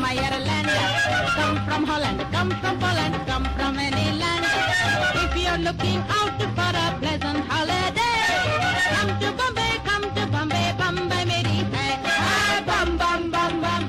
Ireland, come from Holland, come from Poland, come from any land. If you're looking out for a pleasant holiday, come to Bombay, Bombay मेरी है, bum bum bum bum,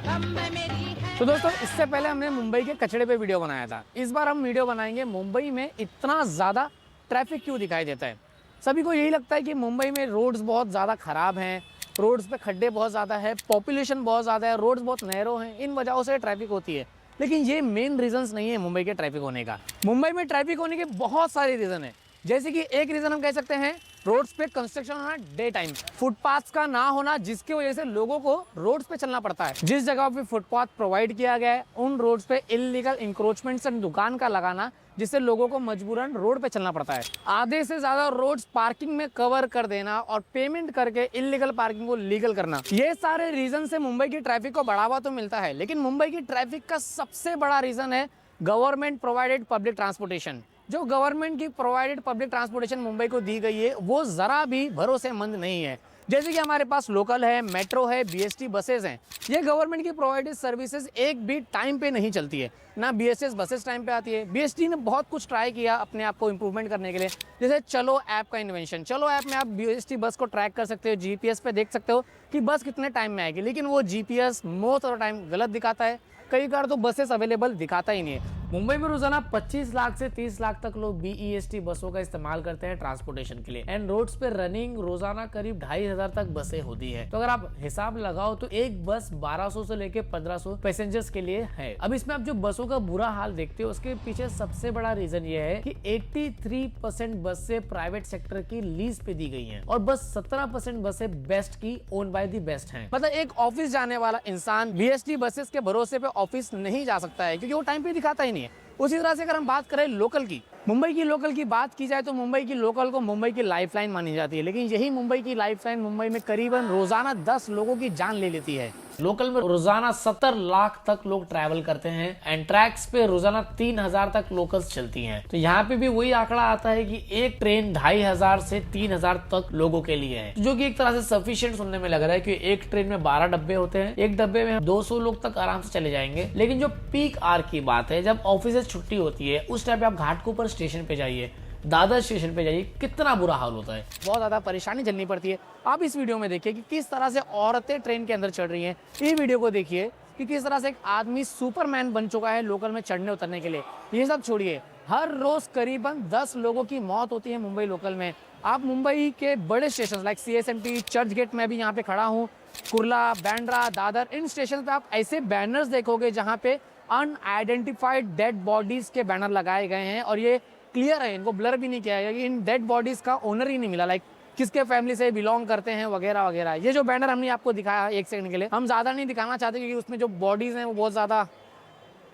Bombay मेरी है। तो दोस्तों, इससे पहले हमने मुंबई के कचड़े पे वीडियो बनाया था। इस बार हम वीडियो बनाएंगे मुंबई में इतना ज़्यादा ट्रैफिक क्यों दिखाई देता है। सभी को यही लगता है कि मुंबई में रोड्स बहुत ज़्यादा ख़राब हैं, रोड्स पे खड्डे बहुत ज़्यादा है, पॉपुलेशन बहुत ज़्यादा है, रोड्स बहुत नैरो हैं, इन वजहों से ट्रैफिक होती है। लेकिन ये मेन रीजंस नहीं है मुंबई के ट्रैफिक होने का। मुंबई में ट्रैफिक होने के बहुत सारे रीज़न है। जैसे कि एक रीज़न हम कह सकते हैं रोड्स पे कंस्ट्रक्शन होना डे टाइम, फुटपाथ का ना होना, जिसकी वजह से लोगों को रोड्स पे चलना पड़ता है। जिस जगह पे फुटपाथ प्रोवाइड किया गया है उन रोड्स पे इलीगल इंक्रोचमेंट से दुकान का लगाना, जिससे लोगों को मजबूरन रोड पे चलना पड़ता है। आधे से ज्यादा रोड्स पार्किंग में कवर कर देना और पेमेंट करके इलीगल पार्किंग को लीगल करना, ये सारे रीजन से मुंबई की ट्रैफिक को बढ़ावा तो मिलता है। लेकिन मुंबई की ट्रैफिक का सबसे बड़ा रीजन है गवर्नमेंट प्रोवाइडेड पब्लिक ट्रांसपोर्टेशन। जो गवर्नमेंट की प्रोवाइडेड पब्लिक ट्रांसपोर्टेशन मुंबई को दी गई है वो ज़रा भी भरोसेमंद नहीं है। जैसे कि हमारे पास लोकल है, मेट्रो है, बीएसटी बसेस हैं। ये गवर्नमेंट की प्रोवाइडेड सर्विसेज एक भी टाइम पे नहीं चलती है। ना बीएसटी बसेस टाइम पे आती है। बीएसटी ने बहुत कुछ ट्राई किया अपने आप को इम्प्रूवमेंट करने के लिए, जैसे चलो ऐप का इन्वेंशन। चलो ऐप में आप बीएसटी बस को ट्रैक कर सकते हो, जीपीएस पे देख सकते हो कि बस कितने टाइम में आएगी। लेकिन वो GPS most of the time गलत दिखाता है, कई बार तो बसेस अवेलेबल दिखाता ही नहीं है। मुंबई में रोजाना 25 लाख से 30 लाख तक लोग बीईएसटी बसों का इस्तेमाल करते हैं ट्रांसपोर्टेशन के लिए। एंड रोड्स पे रनिंग रोजाना करीब 2500 तक बसें होती है। तो अगर आप हिसाब लगाओ तो एक बस 1200 से लेके 1500 पैसेंजर्स के लिए है। अब इसमें आप जो बसों का बुरा हाल देखते हो उसके पीछे सबसे बड़ा रीजन ये है कि 83% बसें प्राइवेट सेक्टर की लीज पे दी गई है और बस 17% बसें बेस्ट की ओन बाय दी बेस्ट है। मतलब एक ऑफिस जाने वाला इंसान बीएसटी बसेस के भरोसे पे ऑफिस नहीं जा सकता है क्योंकि वो टाइम पे दिखाता ही नहीं है। उसी तरह से अगर हम बात करें लोकल की, मुंबई की लोकल की बात की जाए तो मुंबई की लोकल को मुंबई की लाइफलाइन मानी जाती है। लेकिन यही मुंबई की लाइफलाइन मुंबई में करीबन रोजाना 10 लोगों की जान ले लेती है। लोकल में रोजाना 70 लाख तक लोग ट्रैवल करते हैं एंड ट्रैक्स पे रोजाना 3000 तक लोकल्स चलती हैं। तो यहाँ पे भी वही आंकड़ा आता है कि एक ट्रेन 2500 से 3000 तक लोगों के लिए है, जो कि एक तरह से सफिशिएंट सुनने में लग रहा है कि एक ट्रेन में 12 डब्बे होते हैं, एक डब्बे में 200 लोग तक आराम से चले जाएंगे। लेकिन जो पीक आवर की बात है, जब ऑफिस से छुट्टी होती है, उस टाइम पे आप घाटकोपर स्टेशन पे जाइए, दादर स्टेशन पे जाइए, कितना बुरा हाल होता है। बहुत ज्यादा परेशानी झेलनी पड़ती है। आप इस वीडियो में देखिए कि किस तरह से औरतें ट्रेन के अंदर चढ़ रही हैं। ये वीडियो को देखिए कि किस तरह से एक आदमी सुपरमैन बन चुका है लोकल में चढ़ने उतरने के लिए। ये सब छोड़िए, हर रोज करीबन 10 लोगों की मौत होती है मुंबई लोकल में। आप मुंबई के बड़े station like CSMT, Churchgate में भी यहाँ पे खड़ा हूँ, कुर्ला, बैंड्रा, दादर, इन स्टेशन पे आप ऐसे बैनर्स देखोगे जहाँ पे अनआइडेंटिफाइड डेड बॉडीज के बैनर लगाए गए हैं और ये क्लियर है, इनको ब्लर भी नहीं किया गया कि इन डेड बॉडीज का ओनर ही नहीं मिला, लाइक किसके फैमिली से बिलोंग करते हैं वगैरह वगैरह। ये जो बैनर हमने आपको दिखाया एक सेकंड के लिए, हम ज़्यादा नहीं दिखाना चाहते क्योंकि उसमें जो बॉडीज़ हैं वो बहुत ज़्यादा,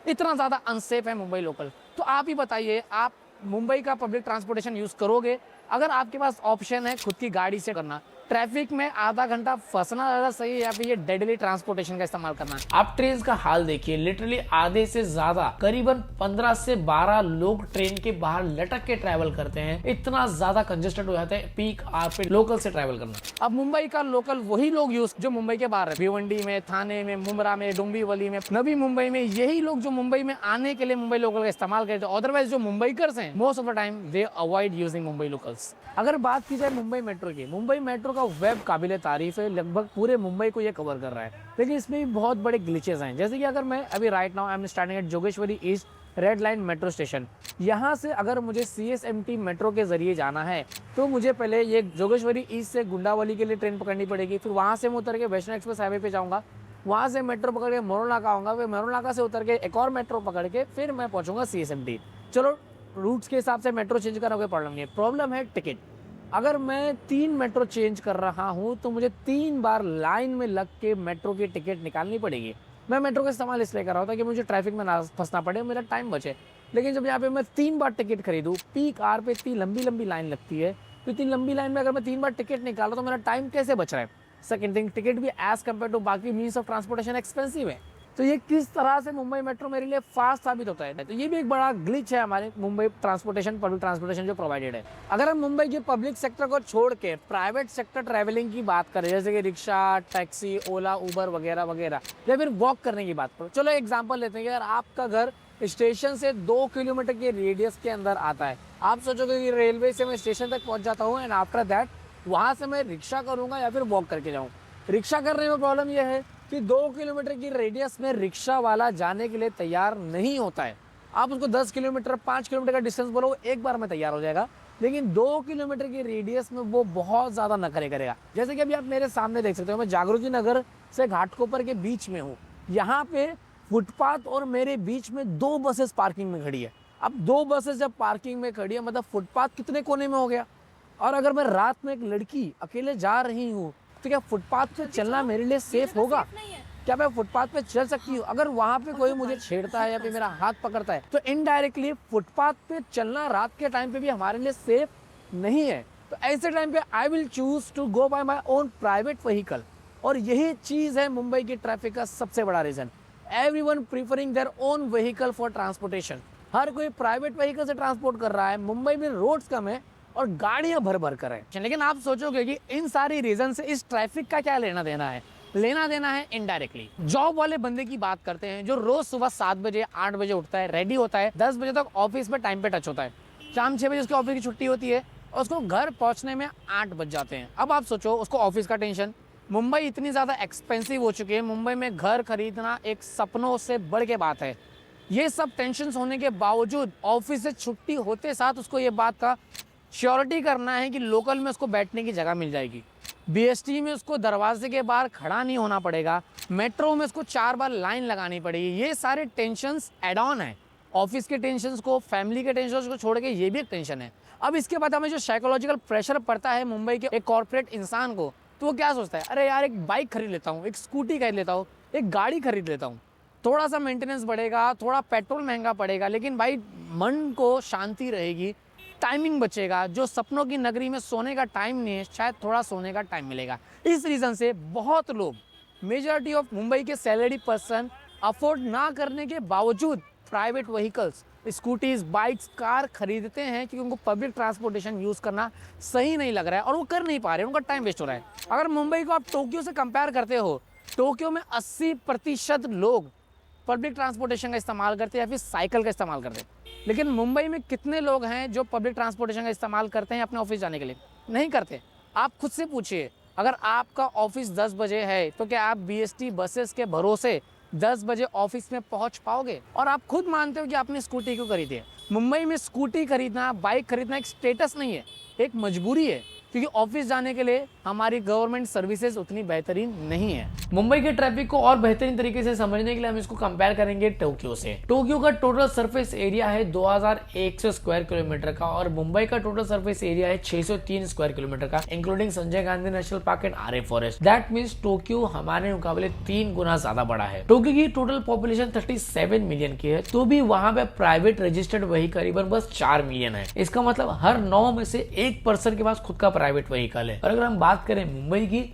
इतना ज़्यादा अनसेफ है मुंबई लोकल। तो आप ही बताइए, आप मुंबई का पब्लिक ट्रांसपोर्टेशन यूज़ करोगे? अगर आपके पास ऑप्शन है खुद की गाड़ी से करना, ट्रैफिक में आधा घंटा फंसना ज़्यादा सही है या फिर ये डेडली ट्रांसपोर्टेशन का इस्तेमाल करना? आप ट्रेन का हाल देखिए, लिटरली आधे से ज्यादा करीबन 15 से 12 लोग ट्रेन के बाहर लटक के ट्रैवल करते हैं। इतना ज्यादा कंजेस्टेड हो जाता है पीक आवर पे लोकल से ट्रैवल करना। अब मुंबई का लोकल वही लोग यूज जो मुंबई के बाहर है, भिवंडी में, थाने में, मुंब्रा में, डोंबिवली में, नवी मुंबई में, यही लोग जो मुंबई में आने के लिए मुंबई लोकल का इस्तेमाल करते हैं। अदरवाइज जो मुंबईकर्स हैं most of the time they avoid using Mumbai locals. अगर बात की जाए मुंबई मेट्रो की, मुंबई मेट्रो का वेब काबिल तारीफ है, लगभग पूरे मुंबई को ये कवर कर रहा है। लेकिन इसमें भी बहुत बड़े ग्लिचेस हैं। जैसे कि अगर मैं अभी right now I am standing at Jogeshwari east red line metro station, यहाँ से अगर मुझे सीएसएमटी मेट्रो के जरिए जाना है तो मुझे पहले ये जोगेश्वरी ईस्ट से गुंडावली के लिए ट्रेन पकड़नी पड़ेगी। फिर वहाँ से मैं उतर के वैष्णो एक्सप्रेस हाईवे पे जाऊँगा, वहाँ से मेट्रो पकड़ के मोरल नाका आऊँगा, फिर मोरल नाका से उतर के एक और मेट्रो पकड़ के फिर मैं पहुँचूंगा सीएसएमटी। चलो रूट्स के हिसाब से मेट्रो चेंज करना कोई प्रॉब्लम नहीं है। प्रॉब्लम है टिकट। अगर मैं 3 मेट्रो चेंज कर रहा हूँ तो मुझे 3 बार लाइन में लग के मेट्रो की टिकट निकालनी पड़ेगी। मैं मेट्रो का इस्तेमाल इसलिए कर रहा हूँ ताकि मुझे ट्रैफिक में ना फंसना पड़े, मेरा टाइम बचे। लेकिन जब यहाँ पे मैं 3 बार टिकट खरीदूँ, पीक आवर पे इतनी लंबी लंबी लाइन लगती है, तो इतनी लंबी लाइन में अगर मैं 3 बार टिकट निकाल रहा तो मेरा टाइम कैसे बच रहा है? सेकंड थिंग, टिकट भी एज कम्पेयर टू बाकी मीन्स ऑफ ट्रांसपोर्टेशन एक्सपेंसिव है। तो ये किस तरह से मुंबई मेट्रो मेरे लिए फास्ट साबित होता है। तो ये भी एक बड़ा ग्लिच है हमारे मुंबई ट्रांसपोर्टेशन, पब्लिक ट्रांसपोर्टेशन जो प्रोवाइडेड है। अगर हम मुंबई के पब्लिक सेक्टर को छोड़ के प्राइवेट सेक्टर ट्रैवलिंग की बात करें, जैसे कि रिक्शा, टैक्सी, ओला, उबर वगैरह वगैरह, या फिर वॉक करने की बात करो, चलो एग्जाम्पल लेते हैं कि अगर आपका घर स्टेशन से 2 किलोमीटर के रेडियस के अंदर आता है, आप सोचोगे कि रेलवे से मैं स्टेशन तक पहुंच जाता हूँ एंड आफ्टर दैट वहाँ से मैं रिक्शा करूँगा या फिर वॉक करके जाऊँ। रिक्शा करने में प्रॉब्लम यह है कि 2 किलोमीटर की रेडियस में रिक्शा वाला जाने के लिए तैयार नहीं होता है। आप उसको 10 किलोमीटर 5 किलोमीटर का डिस्टेंस बोलो, एक बार में तैयार हो जाएगा, लेकिन 2 किलोमीटर की रेडियस में वो बहुत ज़्यादा नखरे करेगा। जैसे कि अभी आप मेरे सामने देख सकते हो, मैं जागृति नगर से घाटकोपर के बीच में हूँ। यहाँ पे फुटपाथ और मेरे बीच में 2 बसेस पार्किंग में खड़ी है। अब 2 बसेस जब पार्किंग में खड़ी है, मतलब फुटपाथ कितने कोने में हो गया। और अगर मैं रात में एक लड़की अकेले जा रही हूँ तो क्या फुटपाथ पे चलना मेरे लिए सेफ होगा? क्या मैं फुटपाथ पे चल सकती हूँ? अगर वहाँ पे कोई मुझे छेड़ता है या फिर मेरा हाथ पकड़ता है तो इनडायरेक्टली फुटपाथ पे चलना रात के टाइम पे भी हमारे लिए सेफ नहीं है। तो ऐसे टाइम पे I will choose to go by my own private vehicle. और यही चीज़ है मुंबई की ट्रैफिक का सबसे बड़ा reason. Everyone preferring their own vehicle for transportation. हर कोई प्राइवेट व्हीकल से ट्रांसपोर्ट कर रहा है। मुंबई में रोड्स कम है और गाड़ियां भर भर कर है। लेकिन आप सोचोगे कि इन सारी रीजन से इस ट्रैफिक का क्या लेना देना है? लेना देना है इनडायरेक्टली। जॉब वाले बंदे की बात करते हैं जो रोज सुबह 7 बजे 8 बजे उठता है, रेडी होता है, 10 बजे तक ऑफिस में टाइम पे टच होता है, शाम 6 बजे उसके ऑफिस की छुट्टी होती है और उसको घर पहुंचने में 8 बज जाते हैं। अब आप सोचो उसको ऑफिस का टेंशन। मुंबई इतनी ज़्यादा एक्सपेंसिव हो चुकी है, मुंबई में घर खरीदना एक सपनों से बढ़ के बात है। ये सब टेंशन होने के बावजूद ऑफिस से छुट्टी होते साथ उसको ये बात का श्योरिटी करना है कि लोकल में उसको बैठने की जगह मिल जाएगी, बीएसटी में उसको दरवाजे के बाहर खड़ा नहीं होना पड़ेगा, मेट्रो में उसको 4 बार लाइन लगानी पड़ेगी। ये सारे टेंशन्स एड ऑन है। ऑफिस के टेंशन्स को, फैमिली के टेंशन्स को छोड़ के ये भी एक टेंशन है। अब इसके बाद हमें जो साइकोलॉजिकल प्रेशर पड़ता है मुंबई के एक कॉर्पोरेट इंसान को, तो वो क्या सोचता है, अरे यार एक बाइक खरीद लेता हूँ, एक स्कूटी खरीद लेता हूँ, एक गाड़ी खरीद लेता हूँ, थोड़ा सा मेंटेनेंस बढ़ेगा, थोड़ा पेट्रोल महंगा पड़ेगा, लेकिन भाई मन को शांति रहेगी, टाइमिंग बचेगा। जो सपनों की नगरी में सोने का टाइम नहीं है, शायद थोड़ा सोने का टाइम मिलेगा। इस रीज़न से बहुत लोग, मेजॉरिटी ऑफ मुंबई के सैलरी पर्सन अफोर्ड ना करने के बावजूद private vehicles, scooties, bikes, car खरीदते हैं क्योंकि उनको पब्लिक ट्रांसपोर्टेशन यूज़ करना सही नहीं लग रहा है और वो कर नहीं पा रहे, उनका टाइम वेस्ट हो रहा है। अगर मुंबई को आप टोक्यो से कंपेयर करते हो, टोक्यो में 80% लोग पब्लिक ट्रांसपोर्टेशन का इस्तेमाल करते हैं या फिर साइकिल का इस्तेमाल करते हैं। लेकिन मुंबई में कितने लोग हैं जो पब्लिक ट्रांसपोर्टेशन का इस्तेमाल करते हैं अपने ऑफिस जाने के लिए? नहीं करते। आप खुद से पूछिए, अगर आपका ऑफिस 10 बजे है तो क्या आप बीएसटी बसेस के भरोसे 10 बजे ऑफिस में पहुंच पाओगे? और आप खुद मानते हो कि आपने स्कूटी क्यों खरीदी है। मुंबई में स्कूटी खरीदना, बाइक खरीदना एक स्टेटस नहीं है, एक मजबूरी है, क्योंकि ऑफिस जाने के लिए हमारी गवर्नमेंट सर्विसेज उतनी बेहतरीन नहीं है। मुंबई के ट्रैफिक को और बेहतरीन तरीके से समझने के लिए हम इसको कंपेयर करेंगे टोक्यो से। टोक्यो का टोटल सरफेस एरिया है 2100 स्क्वायर किलोमीटर का और मुंबई का टोटल सरफेस एरिया है 603 स्क्वायर किलोमीटर का, including Sanjay Gandhi National Park and Aarey Forest. That means Tokyo हमारे मुकाबले 3 गुना ज्यादा बड़ा है। टोक्यो की टोटल पॉपुलेशन 37 मिलियन की है, तो भी वहां पे प्राइवेट रजिस्टर्ड वही करीबन बस 4 मिलियन है। इसका मतलब हर 9 में से 1 पर्सन के पास खुद का प्राइवेट व्हीकल है। और अगर हम बात करें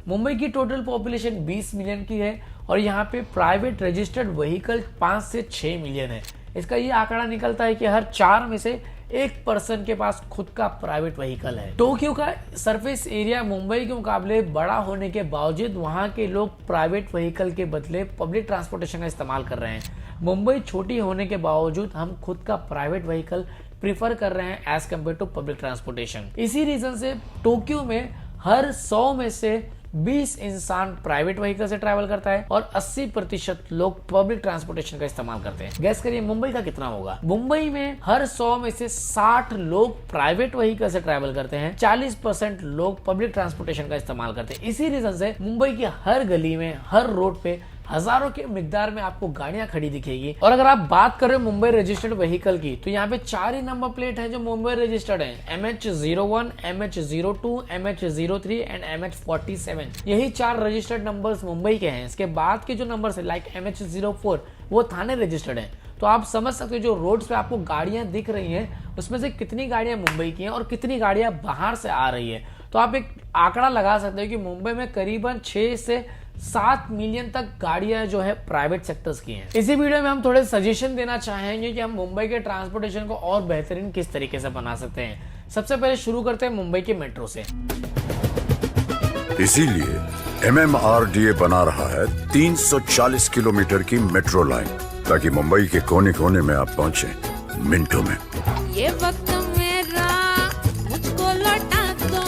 मुंबई की टोटल पॉपुलेशन 20 मिलियन की है और यहाँ पे प्राइवेट रजिस्टर्ड व्हीकल 5 से 6 मिलियन है। इसका ये आंकड़ा निकलता है कि हर 4 में से 1 पर्सन के पास खुद का प्राइवेट व्हीकल है। टोक्यो का सरफेस एरिया मुंबई के मुकाबले बड़ा होने के बावजूद वहाँ के लोग प्राइवेट व्हीकल के बदले पब्लिक ट्रांसपोर्टेशन का इस्तेमाल कर रहे हैं। मुंबई छोटी होने के बावजूद हम खुद का प्राइवेट व्हीकल प्रीफर कर रहे हैं as compared to public transportation. इसी रीजन से टोक्यो में हर 100 में से 20 इंसान प्राइवेट व्हीकल से ट्रैवल करता है और 80% लोग पब्लिक ट्रांसपोर्टेशन का इस्तेमाल करते हैं। गैस करिए मुंबई का कितना होगा? मुंबई में हर 100 में से 60 लोग प्राइवेट व्हीकल से ट्रैवल करते हैं, 40% लोग पब्लिक ट्रांसपोर्टेशन का इस्तेमाल करते हैं। इसी रीजन से मुंबई की हर गली में, हर रोड पे हजारों के मिकदार में आपको गाड़ियां खड़ी दिखेगी। और अगर आप बात कर रहे हो मुंबई रजिस्टर्ड व्हीकल की, तो यहाँ पे 4 ही नंबर प्लेट है जो मुंबई रजिस्टर्ड है, MH01, MH02, MH03 and MH47। यही 4 रजिस्टर्ड नंबर्स मुंबई के हैं। इसके बाद के जो नंबर्स है लाइक MH04 वो थाने रजिस्टर्ड है। तो आप समझ सकते हो जो रोड्स पे आपको गाड़ियां दिख रही हैं उसमें से कितनी गाड़ियां मुंबई की हैं और कितनी गाड़ियां बाहर से आ रही है। तो आप एक आंकड़ा लगा सकते हो कि मुंबई में करीबन 6 से 7 मिलियन तक गाड़ियां जो है प्राइवेट सेक्टर्स की हैं। इसी वीडियो में हम थोड़े सजेशन देना चाहेंगे कि हम मुंबई के ट्रांसपोर्टेशन को और बेहतरीन किस तरीके से बना सकते हैं। सबसे पहले शुरू करते हैं मुंबई के मेट्रो से। इसीलिए MMRDA बना रहा है 340 किलोमीटर की मेट्रो लाइन, ताकि मुंबई के कोने कोने में आप पहुंचे मिनटों में। ये वक्त मेरा मुझको लौटा दो।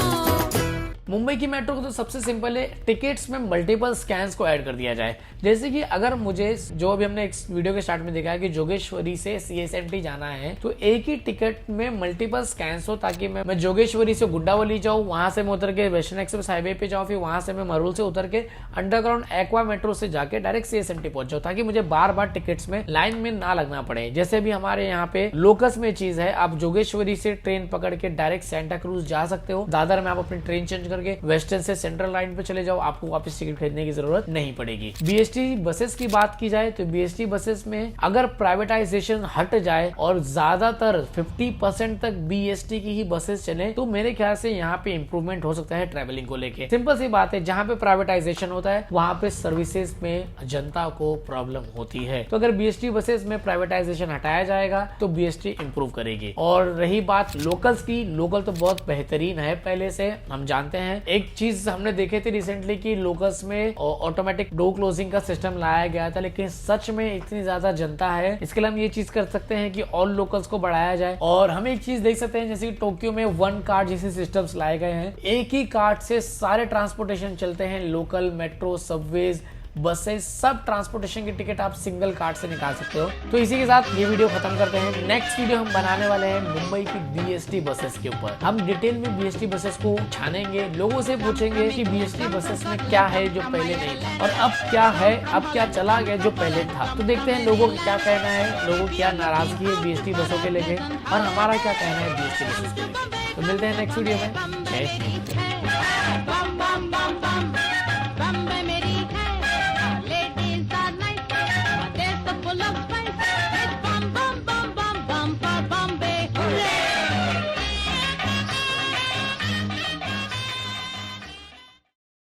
मुंबई की मेट्रो को तो सबसे सिंपल है, टिकट्स में मल्टीपल स्कैन्स को ऐड कर दिया जाए। जैसे कि अगर मुझे, जो अभी हमने एक वीडियो के स्टार्ट में देखा है कि जोगेश्वरी से CSMT जाना है, तो एक ही टिकट में मल्टीपल स्कैन्स हो, ताकि मैं जोगेश्वरी से गुड्डावली जाऊँ, वहां से मैं उतर के वेस्टर्न एक्सप्रेस हाईवे पे जाऊँ, फिर वहां से मैं मरूल से उतर के अंडरग्राउंड एक्वा मेट्रो से जाके डायरेक्ट CSMT पहुंच जाऊँ, ताकि मुझे बार बार टिकट्स में लाइन में ना लगना पड़े। जैसे भी हमारे यहाँ पे लोकस में चीज है, आप जोगेश्वरी से ट्रेन पकड़ के डायरेक्ट सेंटा क्रूज जा सकते हो। दादर में आप अपनी ट्रेन चेंज करके वेस्टर्न से सेंट्रल लाइन पे चले जाओ, आपको वापस टिकट खरीदने की जरूरत नहीं पड़ेगी। BST बसेस की बात की जाए तो BST बसेस में अगर प्राइवेटाइजेशन हट जाए और ज्यादातर 50% तक BST की ही बसेस चले, तो मेरे ख्याल से यहाँ पे इंप्रूवमेंट हो सकता है ट्रेवलिंग को लेके। सिंपल सी बात है, जहाँ पे प्राइवेटाइजेशन होता है वहां पे सर्विसेज में जनता को प्रॉब्लम होती है। तो अगर BST बसेस में प्राइवेटाइजेशन हटाया जाएगा तो BST इंप्रूव करेगी। और रही बात लोकल्स की, लोकल तो बहुत बेहतरीन है पहले से, हम जानते हैं। एक चीज हमने देखे थे रिसेंटली कि लोकल्स में ऑटोमेटिक डोर क्लोजिंग का सिस्टम लाया गया था, लेकिन सच में इतनी ज्यादा जनता है, इसके लिए हम ये चीज कर सकते हैं कि ऑल लोकल्स को बढ़ाया जाए। और हम एक चीज देख सकते हैं, जैसे कि टोक्यो में 1 कार्ड जैसे सिस्टम्स लाए गए हैं, एक ही कार्ड से सारे ट्रांसपोर्टेशन चलते हैं, लोकल, मेट्रो, सबवेज, बसेस, सब ट्रांसपोर्टेशन की टिकट आप सिंगल कार्ड से निकाल सकते हो। तो इसी के साथ ये वीडियो खत्म करते हैं। नेक्स्ट वीडियो हम बनाने वाले हैं मुंबई की BST बसेस के ऊपर। हम डिटेल में BST बसेस को छानेंगे, लोगों से पूछेंगे कि BST बसेस में क्या है जो पहले नहीं था और अब क्या है, अब क्या चला गया जो पहले था। तो देखते हैं लोगों का क्या कहना है, लोगों की क्या नाराजगी है BST बसों के लेके और हमारा क्या कहना है BST बसेस को लेके। तो मिलते हैं नेक्स्ट वीडियो में। जय हिंद।